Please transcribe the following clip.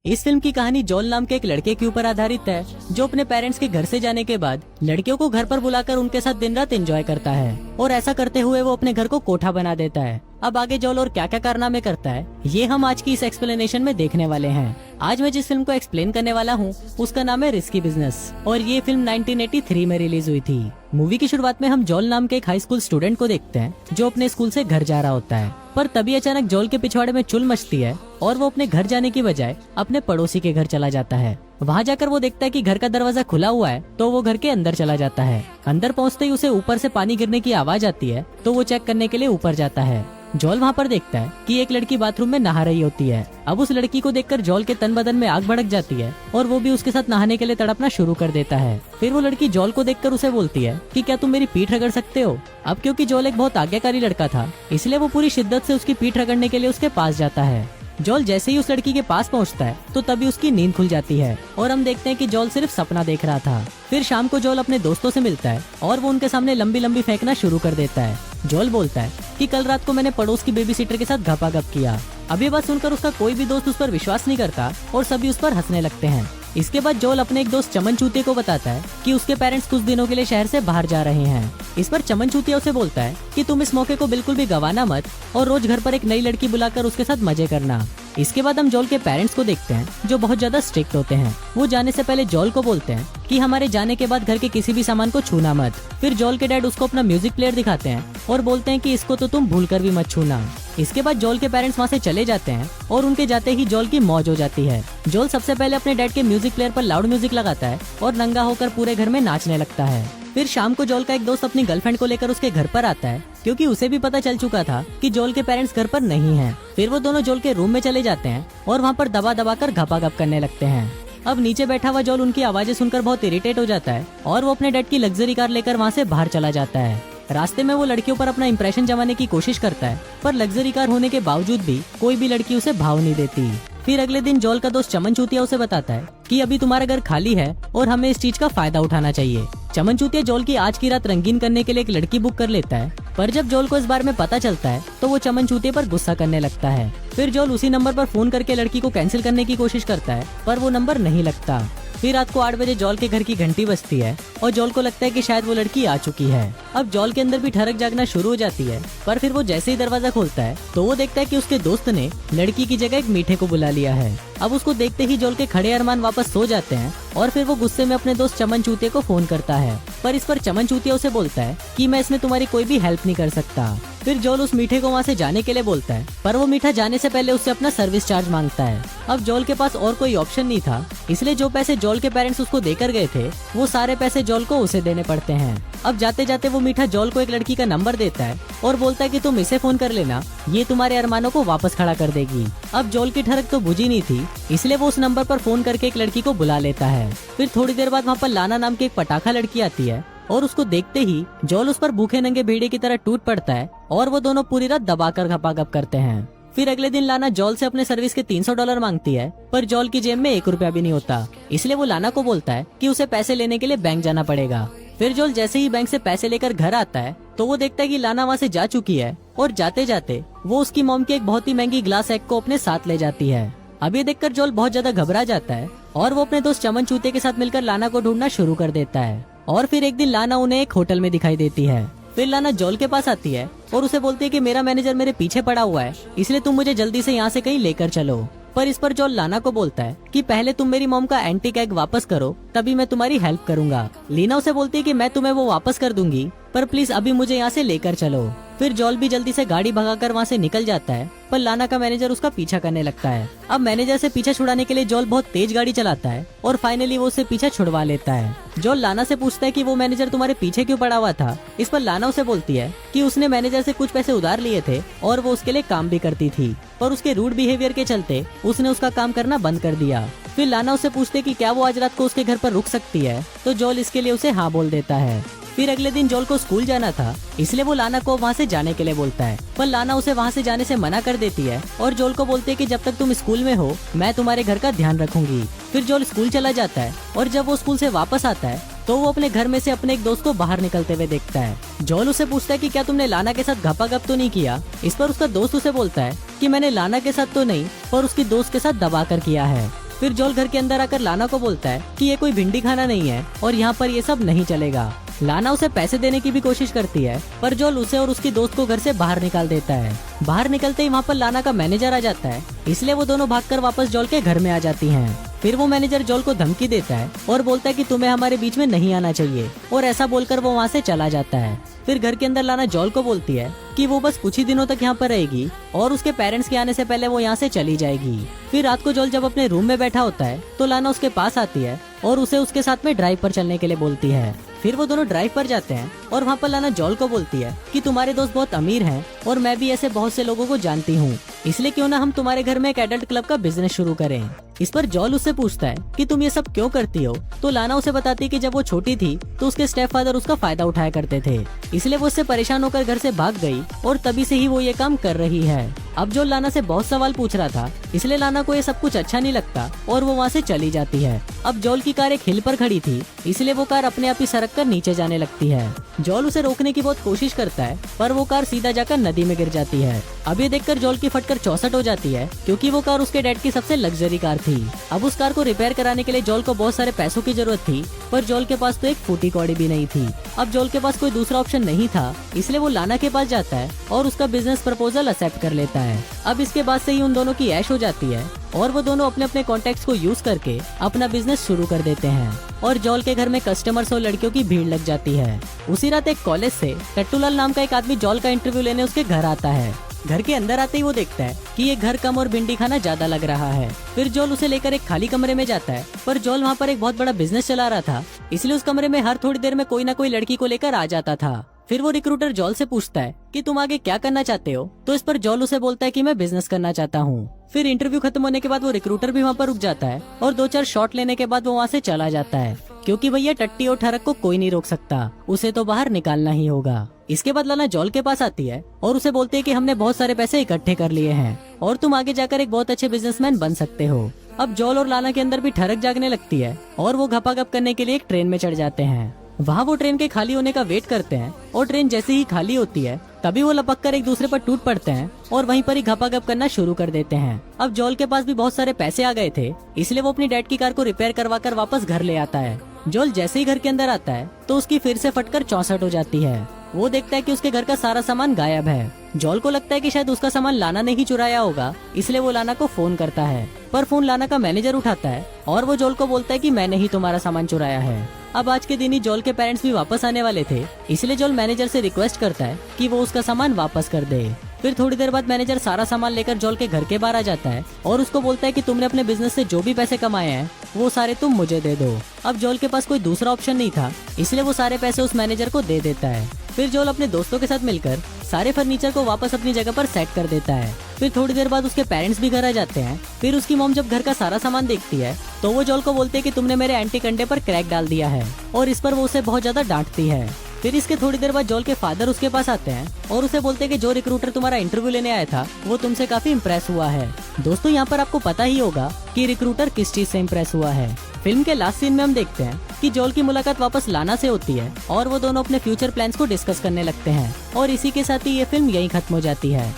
इस फिल्म की कहानी जॉल नाम के एक लड़के के ऊपर आधारित है जो अपने पेरेंट्स के घर से जाने के बाद लड़कियों को घर पर बुलाकर उनके साथ दिन रात एंजॉय करता है और ऐसा करते हुए वो अपने घर को कोठा बना देता है। अब आगे जॉल और क्या क्या कारनामे करता है ये हम आज की इस एक्सप्लेनेशन में देखने वाले हैं। आज मैं जिस फिल्म को एक्सप्लेन करने वाला हूँ उसका नाम है रिस्की बिजनेस और ये फिल्म 1983 में रिलीज हुई थी। मूवी की शुरुआत में हम जॉल नाम के एक हाई स्कूल स्टूडेंट को देखते हैं जो अपने स्कूल से घर जा रहा होता है, पर तभी अचानक जॉल के पिछवाड़े में चुल मचती है और वो अपने घर जाने की बजाय अपने पड़ोसी के घर चला जाता है। वहाँ जाकर वो देखता है कि घर का दरवाजा खुला हुआ है तो वो घर के अंदर चला जाता है। अंदर पहुँचते ही उसे ऊपर से पानी गिरने की आवाज आती है तो वो चेक करने के लिए ऊपर जाता है। जॉल वहाँ पर देखता है कि एक लड़की बाथरूम में नहा रही होती है। अब उस लड़की को देखकर जॉल के तन बदन में आग भड़क जाती है और वो भी उसके साथ नहाने के लिए तड़पना शुरू कर देता है। फिर वो लड़की जॉल को देखकर उसे बोलती है कि क्या तुम मेरी पीठ रगड़ सकते हो। अब क्योंकि जॉल एक बहुत आज्ञाकारी लड़का था इसलिए वो पूरी शिद्दत से उसकी पीठ रगड़ने के लिए उसके पास जाता है। जॉल जैसे ही उस लड़की के पास पहुंचता है तो तभी उसकी नींद खुल जाती है और हम देखते हैं कि जॉल सिर्फ सपना देख रहा था। फिर शाम को जॉल अपने दोस्तों से मिलता है और वो उनके सामने लंबी लंबी फेंकना शुरू कर देता है। जॉल बोलता है कि कल रात को मैंने पड़ोस की बेबी सीटर के साथ घपाघप किया। अब ये बात सुनकर उसका कोई भी दोस्त उस पर विश्वास नहीं करता और सभी उस पर हंसने लगते हैं। इसके बाद जॉल अपने एक दोस्त चमन चूतिया को बताता है कि उसके पेरेंट्स कुछ दिनों के लिए शहर से बाहर जा रहे हैं। इस पर चमन चूतिया उसे बोलता है कि तुम इस मौके को बिल्कुल भी गंवाना मत और रोज घर पर एक नई लड़की बुलाकर उसके साथ मजे करना। इसके बाद हम जॉल के पेरेंट्स को देखते हैं जो बहुत ज्यादा स्ट्रिक्ट होते हैं। वो जाने से पहले जॉल को बोलते हैं कि हमारे जाने के बाद घर के किसी भी सामान को छूना मत। फिर जॉल के डैड उसको अपना म्यूजिक प्लेयर दिखाते हैं और बोलते हैं कि इसको तो तुम भूलकर भी मत छूना। इसके बाद जॉल के पेरेंट्स वहाँ से चले जाते हैं और उनके जाते ही जॉल की मौज हो जाती है। जॉल सबसे पहले अपने डैड के म्यूजिक प्लेयर पर लाउड म्यूजिक लगाता है और नंगा होकर पूरे घर में नाचने लगता है। फिर शाम को जॉल का एक दोस्त अपनी गर्लफ्रेंड को लेकर उसके घर पर आता है क्योंकि उसे भी पता चल चुका था कि जॉल के पेरेंट्स घर पर नहीं हैं। फिर वो दोनों जॉल के रूम में चले जाते हैं और वहाँ पर दबा दबा कर घपाघप करने लगते हैं। अब नीचे बैठा हुआ जॉल उनकी आवाजें सुनकर बहुत इरिटेट हो जाता है और वो अपने डैड की लग्जरी कार लेकर वहाँ से बाहर चला जाता है। रास्ते में वो लड़कियों पर अपना इंप्रेशन जमाने की कोशिश करता है पर लग्जरी कार होने के बावजूद भी कोई भी लड़की उसे भाव नहीं देती। फिर अगले दिन जॉल का दोस्त चमन चूतिया उसे बताता है कि अभी तुम्हारा घर खाली है और हमें इस चीज का फायदा उठाना चाहिए। चमन चूतिया जॉल की आज की रात रंगीन करने के लिए एक लड़की बुक कर लेता है, पर जब जॉल को इस बारे में पता चलता है तो वो चमन चूतिया पर गुस्सा करने लगता है। फिर जॉल उसी नंबर पर फोन करके लड़की को कैंसिल करने की कोशिश करता है पर वो नंबर नहीं लगता। फिर रात को 8 बजे जॉल के घर की घंटी बजती है और जॉल को लगता है कि शायद वो लड़की आ चुकी है। अब जॉल के अंदर भी ठरक जागना शुरू हो जाती है, पर फिर वो जैसे ही दरवाजा खोलता है तो वो देखता है कि उसके दोस्त ने लड़की की जगह एक मीठे को बुला लिया है। अब उसको देखते ही जॉल के खड़े अरमान वापस सो जाते हैं और फिर वो गुस्से में अपने दोस्त चमन चूतिया को फोन करता है, पर इस पर चमन चूतिया उसे बोलता है कि मैं इसमें तुम्हारी कोई भी हेल्प नहीं कर सकता। फिर जॉल उस मीठे को वहाँ से जाने के लिए बोलता है, पर वो मीठा जाने से पहले उससे अपना सर्विस चार्ज मांगता है। अब जॉल के पास और कोई ऑप्शन नहीं था, इसलिए जो पैसे जॉल के पेरेंट्स उसको देकर गए थे वो सारे पैसे जॉल को उसे देने पड़ते हैं। अब जाते जाते वो मीठा जॉल को एक लड़की का नंबर देता है और बोलता है कि तुम इसे फोन कर लेना, ये तुम्हारे अरमानों को वापस खड़ा कर देगी। अब जॉल की ठरक तो बुझी नहीं थी, इसलिए वो उस नंबर पर फोन करके एक लड़की को बुला लेता है। फिर थोड़ी देर बाद वहाँ पर लाना नाम की एक पटाखा लड़की आती है और उसको देखते ही जॉल उस पर भूखे नंगे भेड़िए की तरह टूट पड़ता है और वो दोनों पूरी रात दबाकर घपाघप करते हैं। फिर अगले दिन लाना जॉल से अपने सर्विस के $300 मांगती है, पर जॉल की जेब में 1 रुपया भी नहीं होता, इसलिए वो लाना को बोलता है कि उसे पैसे लेने के लिए बैंक जाना पड़ेगा। फिर जॉल जैसे ही बैंक से पैसे लेकर घर आता है तो वो देखता है कि लाना वहाँ से जा चुकी है और जाते जाते वो उसकी मॉम की एक बहुत ही महंगी ग्लास एग को अपने साथ ले जाती है। अब ये देखकर जॉल बहुत ज्यादा घबरा जाता है और वो अपने दोस्त चमन चूतिया के साथ मिलकर लाना को ढूंढना शुरू कर देता है। और फिर एक दिन लाना उन्हें एक होटल में दिखाई देती है। फिर लाना जॉल के पास आती है और उसे बोलती है कि मेरा मैनेजर मेरे पीछे पड़ा हुआ है, इसलिए तुम मुझे जल्दी से यहाँ से कहीं लेकर चलो। पर इस पर जॉल लाना को बोलता है कि पहले तुम मेरी मॉम का एंटीक एग वापस करो, तभी मैं तुम्हारी हेल्प करूंगा। लीना उसे बोलती है कि मैं तुम्हें वो वापस कर दूंगी, पर प्लीज अभी मुझे यहाँ से लेकर चलो। फिर जॉल भी जल्दी से गाड़ी भगाकर वहाँ से निकल जाता है, पर लाना का मैनेजर उसका पीछा करने लगता है। अब मैनेजर से पीछा छुड़ाने के लिए जॉल बहुत तेज गाड़ी चलाता है और फाइनली वो उसे पीछा छुड़वा लेता है। जॉल लाना से पूछता है कि वो मैनेजर तुम्हारे पीछे क्यों पड़ा हुआ था। इस पर लाना उसे बोलती है कि उसने मैनेजर से कुछ पैसे उधार लिए थे और वो उसके लिए काम भी करती थी, पर उसके रूड बिहेवियर के चलते उसने उसका काम करना बंद कर दिया। फिर लाना उससे पूछते कि क्या वो आज रात को उसके घर पर रुक सकती है, तो जॉल इसके लिए उसे हाँ बोल देता है। फिर अगले दिन जॉल को स्कूल जाना था, इसलिए वो लाना को वहाँ से जाने के लिए बोलता है, पर लाना उसे वहाँ से जाने से मना कर देती है और जॉल को बोलती है कि जब तक तुम स्कूल में हो मैं तुम्हारे घर का ध्यान रखूंगी। फिर जॉल स्कूल चला जाता है और जब वो स्कूल से वापस आता है तो वो अपने घर में से अपने एक दोस्त को बाहर निकलते हुए देखता है। जॉल उसे पूछता है कि क्या तुमने लाना के साथ घपाघप तो नहीं किया। इस पर उसका दोस्त उसे बोलता है कि मैंने लाना के साथ तो नहीं, पर उसकी दोस्त के साथ दबा कर किया है। फिर जोल घर के अंदर आकर लाना को बोलता है कि ये कोई भिंडी खाना नहीं है और यहाँ पर ये सब नहीं चलेगा। लाना उसे पैसे देने की भी कोशिश करती है, पर जोल उसे और उसकी दोस्त को घर से बाहर निकाल देता है। बाहर निकलते ही वहाँ पर लाना का मैनेजर आ जाता है, इसलिए वो दोनों भागकर वापस जोल के घर में आ जाती हैं। फिर वो मैनेजर जोल को धमकी देता है और बोलता है कि तुम्हें हमारे बीच में नहीं आना चाहिए, और ऐसा बोलकर वो वहाँ से चला जाता है। फिर घर के अंदर लाना जोल को बोलती है कि वो बस कुछ ही दिनों तक यहाँ पर रहेगी और उसके पेरेंट्स के आने से पहले वो यहाँ से चली जाएगी। फिर रात को जोल जब अपने रूम में बैठा होता है तो लाना उसके पास आती है और उसे उसके साथ में ड्राइव पर चलने के लिए बोलती है। फिर वो दोनों ड्राइव पर जाते हैं और वहाँ पर लाना जोल को बोलती है कि तुम्हारे दोस्त बहुत अमीर हैं और मैं भी ऐसे बहुत से लोगों को जानती हूँ, इसलिए क्यों ना हम तुम्हारे घर में एक एडल्ट क्लब का बिजनेस शुरू करें। इस पर जोल उससे पूछता है कि तुम ये सब क्यों करती हो, तो लाना उसे बताती है कि जब वो छोटी थी तो उसके स्टेप फादर उसका फायदा उठाया करते थे, इसलिए वो उससे परेशान होकर घर से भाग गई और तभी से ही वो ये काम कर रही है। अब जोल लाना से बहुत सवाल पूछ रहा था, इसलिए लाना को ये सब कुछ अच्छा नहीं लगता और वो वहाँ से चली जाती है। अब जोल की कार एक हिल पर खड़ी थी, इसलिए वो कार अपने आप ही सरक कर नीचे जाने लगती है। जोल उसे रोकने की बहुत कोशिश करता है, पर वो कार सीधा जाकर नदी में गिर जाती है। अब ये देखकर जोल की फटकर 64 हो जाती है, क्योंकि वो कार उसके डैड की सबसे लग्जरी कार थी। अब उस कार को रिपेयर कराने के लिए जोल को बहुत सारे पैसों की जरूरत थी, पर जोल के पास तो एक फूटी कौड़ी भी नहीं थी। अब जोल के पास कोई दूसरा ऑप्शन नहीं था, इसलिए वो लाना के पास जाता है और उसका बिजनेस प्रपोजल एक्सेप्ट कर लेता है। अब इसके बाद से ही उन दोनों की ऐश हो जाती है और वो दोनों अपने अपने कॉन्टेक्ट्स को यूज करके अपना बिजनेस शुरू कर देते हैं और जोल के घर में कस्टमर्स और लड़कियों की भीड़ लग जाती है। उसी रात एक कॉलेज से टट्टूलाल नाम का एक आदमी जोल का इंटरव्यू लेने उसके घर आता है। घर के अंदर आते ही वो देखता है कि ये घर कम और भिंडी खाना ज्यादा लग रहा है। फिर जोल उसे लेकर एक खाली कमरे में जाता है, पर जोल वहाँ पर एक बहुत बड़ा बिजनेस चला रहा था, इसलिए उस कमरे में हर थोड़ी देर में कोई ना कोई लड़की को लेकर आ जाता था। फिर वो रिक्रूटर जोल से पूछता है कि तुम आगे क्या करना चाहते हो, तो इस पर जोल उसे बोलता है कि मैं बिजनेस करना चाहता हूँ। फिर इंटरव्यू खत्म होने के बाद वो रिक्रूटर भी वहाँ पर रुक जाता है और 2-4 शॉट लेने के बाद वो वहाँ से चला जाता है, क्योंकि भैया टट्टी और ठरक को कोई नहीं रोक सकता, उसे तो बाहर निकालना ही होगा। इसके बाद लाना जोल के पास आती है और उसे बोलती है कि हमने बहुत सारे पैसे इकट्ठे कर लिए हैं और तुम आगे जाकर एक बहुत अच्छे बिजनेसमैन बन सकते हो। अब जोल और लाना के अंदर भी ठरक जागने लगती है और वो घपाघप करने के लिए एक ट्रेन में चढ़ जाते हैं। वहाँ वो ट्रेन के खाली होने का वेट करते हैं और ट्रेन जैसे ही खाली होती है तभी वो लपक कर एक दूसरे पर टूट पड़ते हैं और वहीं पर ही घपाघप करना शुरू कर देते हैं। अब जोल के पास भी बहुत सारे पैसे आ गए थे, इसलिए वो अपनी डैड की कार को रिपेयर करवा कर वापस घर ले आता है। जोल जैसे ही घर के अंदर आता है तो उसकी फिर से फटकर 64 हो जाती है। वो देखता है कि उसके घर का सारा सामान गायब है। जोल को लगता है कि शायद उसका सामान लाना ने ही चुराया होगा, इसलिए वो लाना को फोन करता है, पर फोन लाना का मैनेजर उठाता है और वो जोल को बोलता है कि मैंने ही तुम्हारा सामान चुराया है। अब आज के दिन ही जोल के पेरेंट्स भी वापस आने वाले थे, इसलिए जोल मैनेजर से रिक्वेस्ट करता है कि वो उसका सामान वापस कर दे। फिर थोड़ी देर बाद मैनेजर सारा सामान लेकर जोल के घर के बाहर आ जाता है और उसको बोलता है कि तुमने अपने बिजनेस से जो भी पैसे कमाए हैं वो सारे तुम मुझे दे दो। अब जोल के पास कोई दूसरा ऑप्शन नहीं था, इसलिए वो सारे पैसे उस मैनेजर को दे देता है। फिर जोल अपने दोस्तों के साथ मिलकर सारे फर्नीचर को वापस अपनी जगह पर सेट कर देता है। फिर थोड़ी देर बाद उसके पेरेंट्स भी घर आ जाते हैं। फिर उसकी मॉम जब घर का सारा सामान देखती है तो वो जोल को बोलते है कि तुमने मेरे एंटी अंडे पर क्रैक डाल दिया है, और इस पर वो उसे बहुत ज्यादा डांटती है। फिर इसके थोड़ी देर बाद जोल के फादर उसके पास आते हैं और उसे बोलते हैं कि जो रिक्रूटर तुम्हारा इंटरव्यू लेने आया था वो तुमसे काफी इम्प्रेस हुआ है। दोस्तों, यहाँ पर आपको पता ही होगा कि रिक्रूटर किस चीज से इम्प्रेस हुआ है। फिल्म के लास्ट सीन में हम देखते हैं कि जोल की मुलाकात वापस लाना से होती है और वो दोनों अपने फ्यूचर प्लान्स को डिस्कस करने लगते हैं, और इसी के साथ ही ये फिल्म यहीं खत्म हो जाती है।